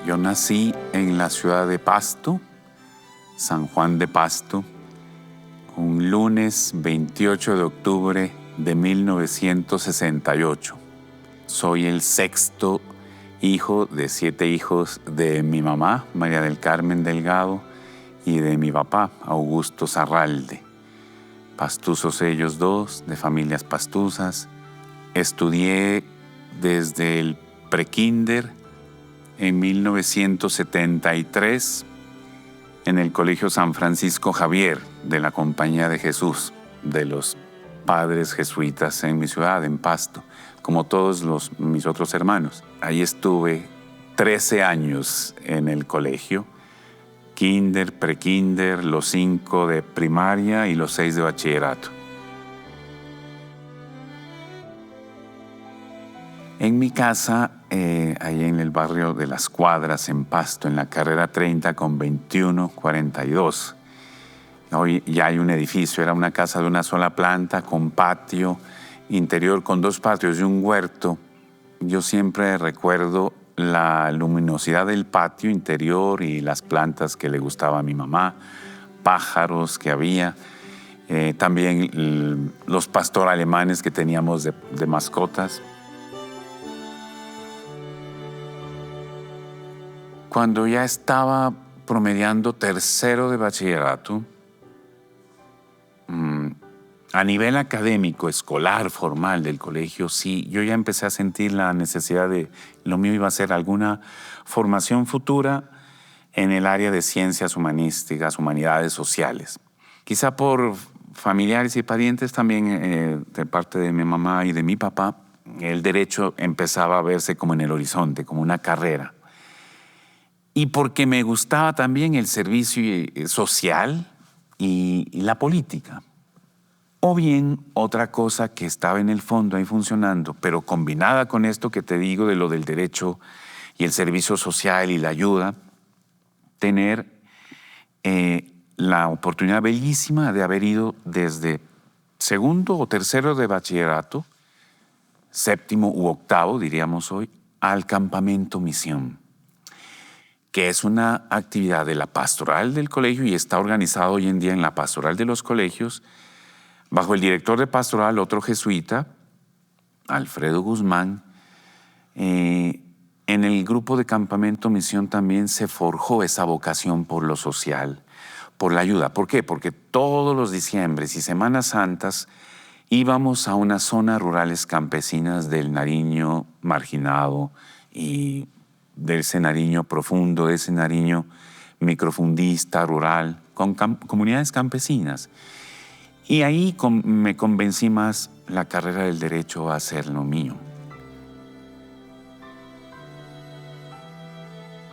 Yo nací en la ciudad de Pasto, San Juan de Pasto, un lunes 28 de octubre de 1968. Soy el sexto hijo de 7 hijos de mi mamá, María del Carmen Delgado, y de mi papá, Augusto Zarralde. Pastuzos ellos dos, de familias pastuzas. Estudié desde el prekinder en 1973 en el Colegio San Francisco Javier de la Compañía de Jesús, de los padres jesuitas en mi ciudad, en Pasto, como todos mis otros hermanos. Ahí estuve 13 años en el colegio, kinder, prekinder, los 5 de primaria y los 6 de bachillerato. En mi casa, ahí en el barrio de Las Cuadras, en Pasto, en la carrera 30 con 2142. Hoy ya hay un edificio, era una casa de una sola planta con patio interior, con 2 patios y un huerto. Yo siempre recuerdo la luminosidad del patio interior y las plantas que le gustaba a mi mamá, pájaros que había, también los pastor alemanes que teníamos de mascotas. Cuando ya estaba promediando tercero de bachillerato, a nivel académico, escolar, formal del colegio, sí, yo ya empecé a sentir la necesidad de, lo mío iba a ser alguna formación futura en el área de ciencias humanísticas, humanidades sociales. Quizá por familiares y parientes también de parte de mi mamá y de mi papá, el derecho empezaba a verse como en el horizonte, como una carrera. Y porque me gustaba también el servicio social y la política. O bien otra cosa que estaba en el fondo ahí funcionando, pero combinada con esto que te digo de lo del derecho y el servicio social y la ayuda, tener la oportunidad bellísima de haber ido desde segundo o tercero de bachillerato, séptimo u octavo, diríamos hoy, al campamento misión, que es una actividad de la pastoral del colegio y está organizado hoy en día en la pastoral de los colegios, bajo el director de pastoral, otro jesuita, Alfredo Guzmán. En el grupo de Campamento Misión también se forjó esa vocación por lo social, por la ayuda. ¿Por qué? Porque todos los diciembres y Semanas Santas íbamos a unas zonas rurales campesinas del Nariño marginado y de ese Nariño profundo, de ese Nariño microfundista, rural, con comunidades campesinas. Y ahí me convencí más, la carrera del derecho va a ser lo mío.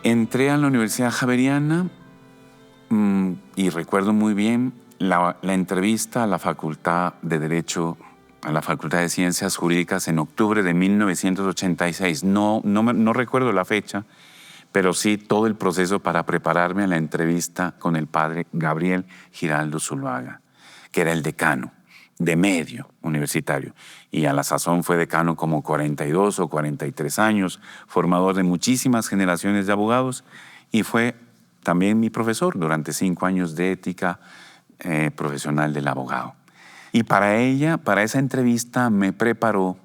Entré a la Universidad Javeriana y recuerdo muy bien la entrevista a la Facultad de Derecho, a la Facultad de Ciencias Jurídicas en octubre de 1986. No recuerdo la fecha, pero sí todo el proceso para prepararme a la entrevista con el padre Gabriel Giraldo Zuluaga, que era el decano de medio universitario. Y a la sazón fue decano como 42 o 43 años, formador de muchísimas generaciones de abogados y fue también mi profesor durante 5 años de ética profesional del abogado. Y para esa entrevista me preparó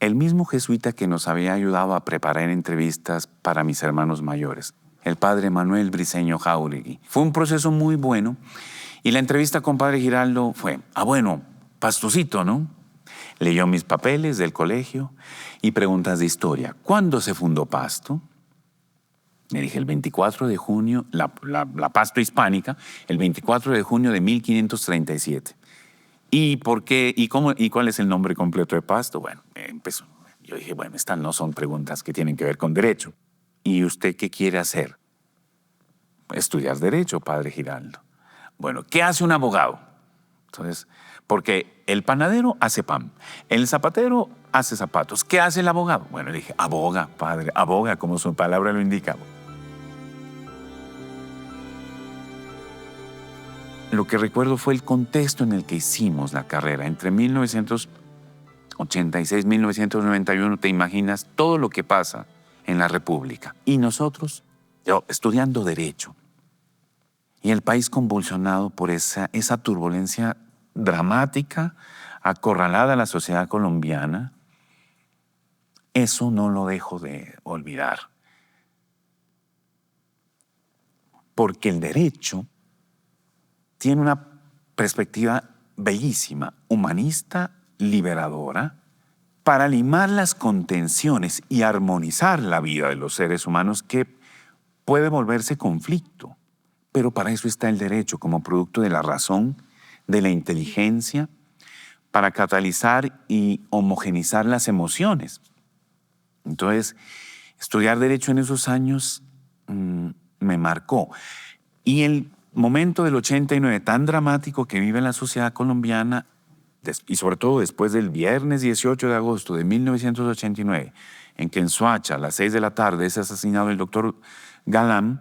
el mismo jesuita que nos había ayudado a preparar entrevistas para mis hermanos mayores, el padre Manuel Briceño Jáuregui. Fue un proceso muy bueno. Y la entrevista con padre Giraldo fue, bueno, Pastucito, ¿no? Leyó mis papeles del colegio y preguntas de historia. ¿Cuándo se fundó Pasto? Le dije el 24 de junio, la Pasto hispánica, el 24 de junio de 1537. ¿Y por qué? ¿Y cómo? ¿Y cuál es el nombre completo de Pasto? Bueno, empezó. Yo dije, bueno, estas no son preguntas que tienen que ver con derecho. ¿Y usted qué quiere hacer? Estudiar derecho, padre Giraldo. Bueno, ¿qué hace un abogado? Entonces, porque el panadero hace pan, el zapatero hace zapatos. ¿Qué hace el abogado? Bueno, le dije, aboga, padre, aboga, como su palabra lo indica. Lo que recuerdo fue el contexto en el que hicimos la carrera. Entre 1986 y 1991, te imaginas todo lo que pasa en la República. Y nosotros yo estudiando Derecho, y el país convulsionado por esa turbulencia dramática, acorralada a la sociedad colombiana, eso no lo dejo de olvidar. Porque el derecho tiene una perspectiva bellísima, humanista, liberadora, para limar las contenciones y armonizar la vida de los seres humanos que puede volverse conflicto. Pero para eso está el derecho como producto de la razón, de la inteligencia, para catalizar y homogenizar las emociones. Entonces, estudiar derecho en esos años me marcó. Y el momento del 89 tan dramático que vive la sociedad colombiana, y sobre todo después del viernes 18 de agosto de 1989, en que en Soacha a las 6 de la tarde es asesinado el doctor Galán,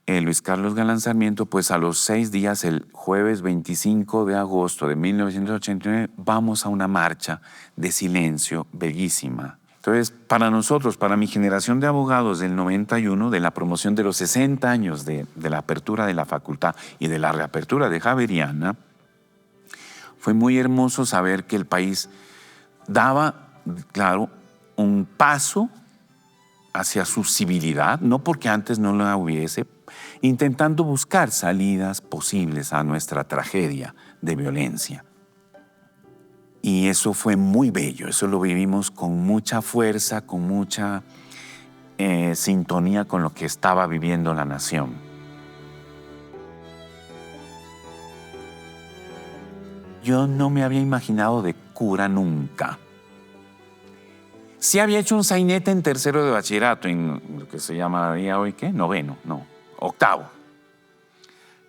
Luis Carlos Galán Sarmiento, pues a los 6 días, el jueves 25 de agosto de 1989, vamos a una marcha de silencio bellísima. Entonces, para nosotros, para mi generación de abogados del 91, de la promoción de los 60 años de la apertura de la facultad y de la reapertura de Javeriana, fue muy hermoso saber que el país daba, claro, un paso hacia su civilidad, no porque antes no la hubiese, intentando buscar salidas posibles a nuestra tragedia de violencia. Y eso fue muy bello, eso lo vivimos con mucha fuerza, con mucha sintonía con lo que estaba viviendo la nación. Yo no me había imaginado de cura nunca. Sí había hecho un sainete en tercero de bachillerato, en lo que se llamaría hoy, ¿qué? Octavo.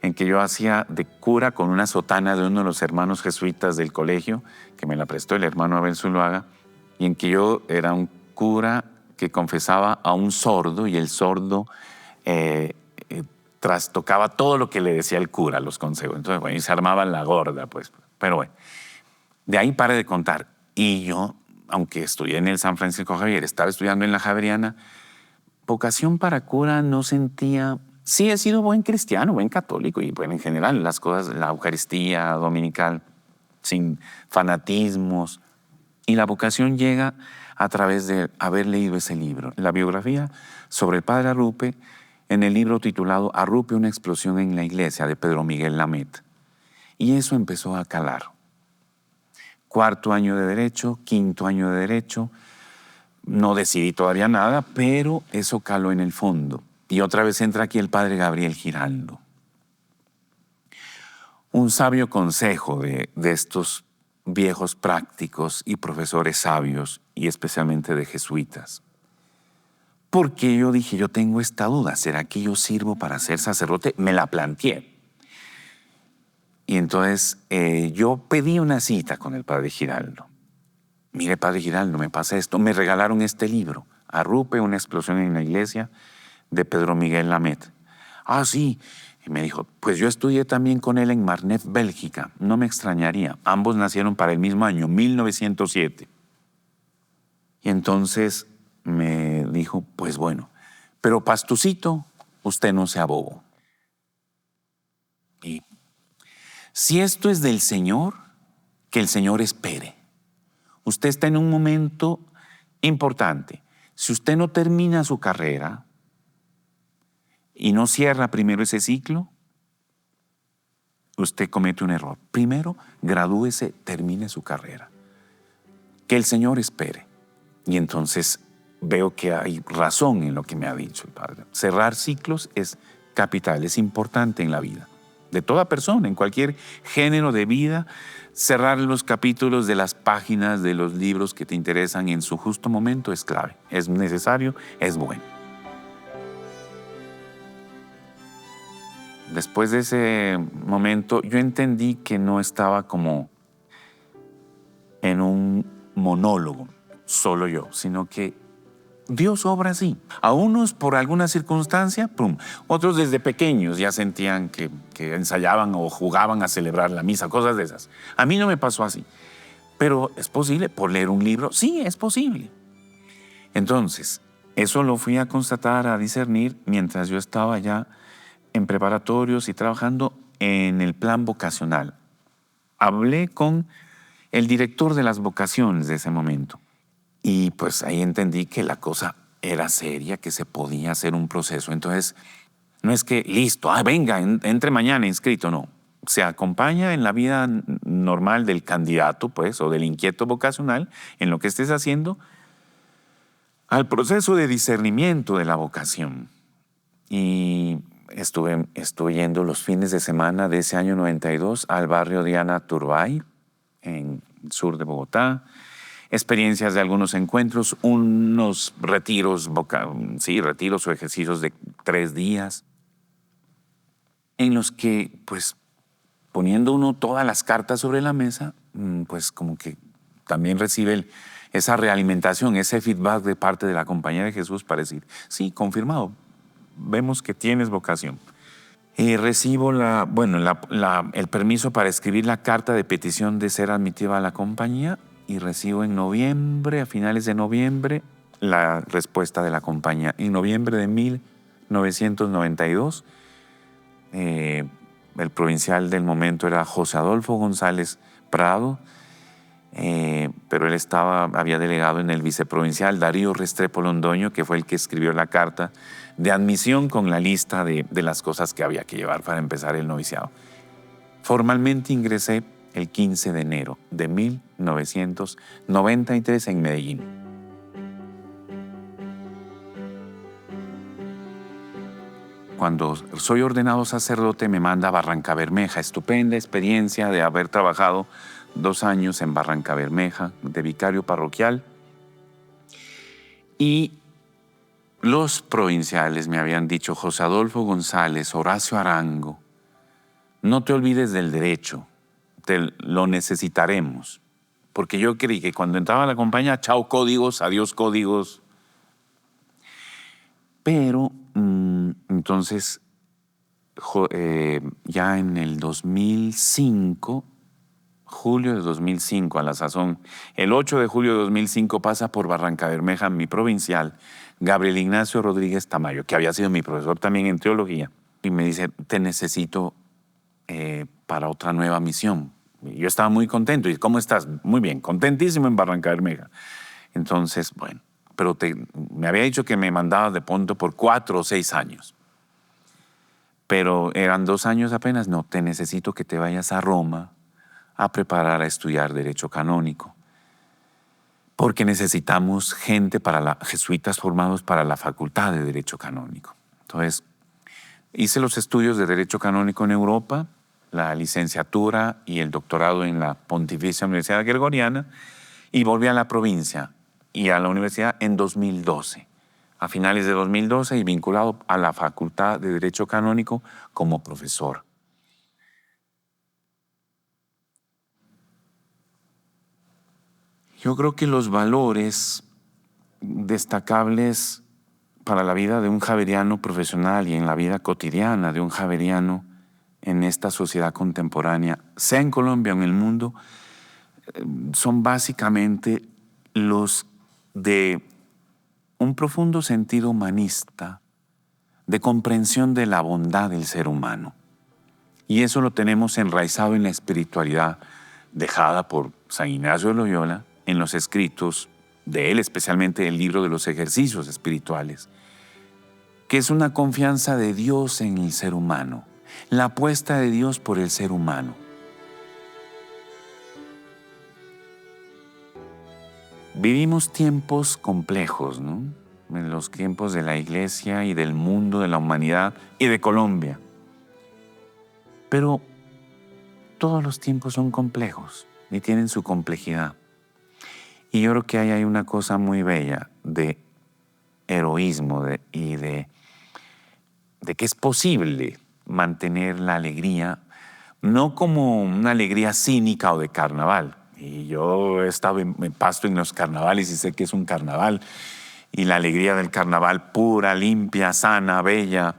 En que yo hacía de cura con una sotana de uno de los hermanos jesuitas del colegio, que me la prestó el hermano Abel Zuluaga, y en que yo era un cura que confesaba a un sordo, y el sordo trastocaba todo lo que le decía el cura, los consejos. Entonces, bueno, y se armaba la gorda, pues. Pero bueno, de ahí paré de contar. Y yo, aunque estudié en el San Francisco Javier, estaba estudiando en la Javeriana, vocación para cura no sentía. Sí, he sido buen cristiano, buen católico, y bueno, en general las cosas, la Eucaristía dominical, sin fanatismos. Y la vocación llega a través de haber leído ese libro, la biografía sobre el padre Arrupe, en el libro titulado Arrupe, una explosión en la iglesia, de Pedro Miguel Lamet. Y eso empezó a calar. Cuarto año de Derecho, quinto año de Derecho, no decidí todavía nada, pero eso caló en el fondo. Y otra vez entra aquí el padre Gabriel Giraldo. Un sabio consejo de estos viejos prácticos y profesores sabios, y especialmente de jesuitas. Porque yo dije, yo tengo esta duda, ¿será que yo sirvo para ser sacerdote? Me la planteé. Y entonces yo pedí una cita con el padre Giraldo. Mire, padre Giraldo, me pasa esto. Me regalaron este libro, Arrupe, una explosión en la iglesia, de Pedro Miguel Lamet. Ah, sí. Y me dijo, pues yo estudié también con él en Marnef, Bélgica. No me extrañaría. Ambos nacieron para el mismo año, 1907. Y entonces me dijo, pues bueno, pero pastucito, usted no sea bobo. Y si esto es del Señor, que el Señor espere. Usted está en un momento importante. Si usted no termina su carrera y no cierra primero ese ciclo, usted comete un error. Primero, gradúese, termine su carrera. Que el Señor espere. Y entonces veo que hay razón en lo que me ha dicho el Padre. Cerrar ciclos es capital, es importante en la vida de toda persona, en cualquier género de vida. Cerrar los capítulos de las páginas de los libros que te interesan en su justo momento es clave, es necesario, es bueno. Después de ese momento, yo entendí que no estaba como en un monólogo, solo yo, sino que Dios obra así. A unos por alguna circunstancia, ¡pum! Otros desde pequeños ya sentían que ensayaban o jugaban a celebrar la misa, cosas de esas. A mí no me pasó así. Pero ¿es posible por leer un libro? Sí, es posible. Entonces, Eso lo fui a constatar, a discernir, mientras yo estaba ya en preparatorios y trabajando en el plan vocacional. Hablé con el director de las vocaciones de ese momento y pues ahí entendí que la cosa era seria, que se podía hacer un proceso. Entonces, no es que listo, venga, entre mañana inscrito, no. Se acompaña en la vida normal del candidato, pues, o del inquieto vocacional, en lo que estés haciendo, al proceso de discernimiento de la vocación. Y estuve yendo los fines de semana de ese año 92 al barrio Diana Turbay, en el sur de Bogotá. Experiencias de algunos encuentros, unos retiros, retiros o ejercicios de 3 días, en los que, pues, poniendo uno todas las cartas sobre la mesa, pues como que también recibe esa realimentación, ese feedback de parte de la Compañía de Jesús para decir, sí, confirmado, vemos que tienes vocación. Recibo el permiso para escribir la carta de petición de ser admitido a la compañía y recibo en noviembre, a finales de noviembre, la respuesta de la compañía. En noviembre de 1992, el provincial del momento era José Adolfo González Prado, pero él había delegado en el viceprovincial Darío Restrepo Londoño, que fue el que escribió la carta de admisión con la lista de las cosas que había que llevar para empezar el noviciado. Formalmente ingresé el 15 de enero de 1993 en Medellín. Cuando soy ordenado sacerdote me manda a Barrancabermeja, estupenda experiencia de haber trabajado 2 años en Barrancabermeja de vicario parroquial. Y los provinciales me habían dicho, José Adolfo González, Horacio Arango, no te olvides del derecho, lo necesitaremos. Porque yo creí que cuando entraba a la compañía, chao códigos, adiós códigos. Pero entonces, ya en el 2005, julio de 2005 a la sazón, el 8 de julio de 2005 pasa por Barrancabermeja mi provincial, Gabriel Ignacio Rodríguez Tamayo, que había sido mi profesor también en teología, y me dice, te necesito para otra nueva misión. Y yo estaba muy contento. ¿Y cómo estás? Muy bien, contentísimo en Barrancabermeja. Entonces, bueno, pero me había dicho que me mandaba de pronto por 4 o 6 años. Pero eran 2 años apenas. No, te necesito que te vayas a Roma a preparar a estudiar Derecho Canónico. Porque necesitamos gente jesuitas formados para la Facultad de Derecho Canónico. Entonces, hice los estudios de Derecho Canónico en Europa, la licenciatura y el doctorado en la Pontificia Universidad Gregoriana, y volví a la provincia y a la universidad en 2012, a finales de 2012, y vinculado a la Facultad de Derecho Canónico como profesor. Yo creo que los valores destacables para la vida de un javeriano profesional y en la vida cotidiana de un javeriano en esta sociedad contemporánea, sea en Colombia o en el mundo, son básicamente los de un profundo sentido humanista, de comprensión de la bondad del ser humano. Y eso lo tenemos enraizado en la espiritualidad dejada por San Ignacio de Loyola en los escritos de él, especialmente el libro de los ejercicios espirituales, que es una confianza de Dios en el ser humano, la apuesta de Dios por el ser humano. Vivimos tiempos complejos, ¿no? En los tiempos de la Iglesia y del mundo, de la humanidad y de Colombia. Pero todos los tiempos son complejos y tienen su complejidad. Y yo creo que ahí hay una cosa muy bella de heroísmo y de que es posible mantener la alegría, no como una alegría cínica o de carnaval. Y yo he estado me pasto en los carnavales y sé que es un carnaval, y la alegría del carnaval pura, limpia, sana, bella.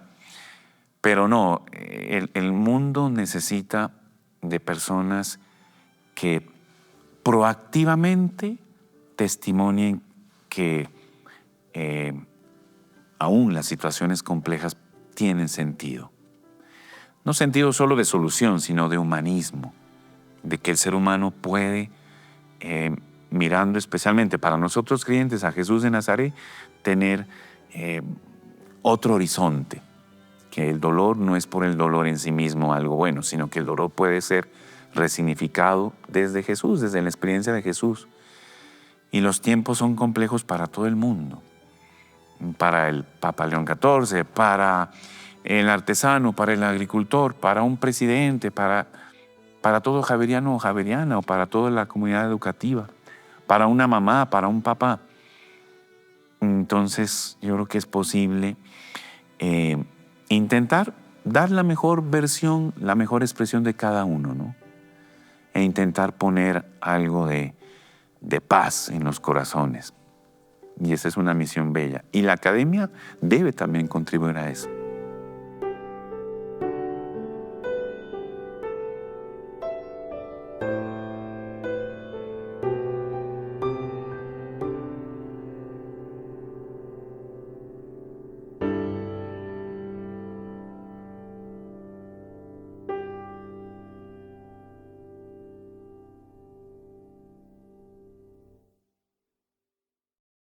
Pero no, el mundo necesita de personas que proactivamente testimonien que aún las situaciones complejas tienen sentido. No sentido solo de solución, sino de humanismo, de que el ser humano puede, mirando especialmente para nosotros creyentes a Jesús de Nazaret, tener otro horizonte, que el dolor no es por el dolor en sí mismo algo bueno, sino que el dolor puede ser resignificado desde Jesús, desde la experiencia de Jesús. Y los tiempos son complejos para todo el mundo, para el Papa León XIV, para el artesano, para el agricultor, para un presidente, para todo javeriano o javeriana, o para toda la comunidad educativa, para una mamá, para un papá. Entonces yo creo que es posible intentar dar la mejor versión, la mejor expresión de cada uno, ¿no? E intentar poner algo de paz en los corazones. Y esa es una misión bella. Y la academia debe también contribuir a eso.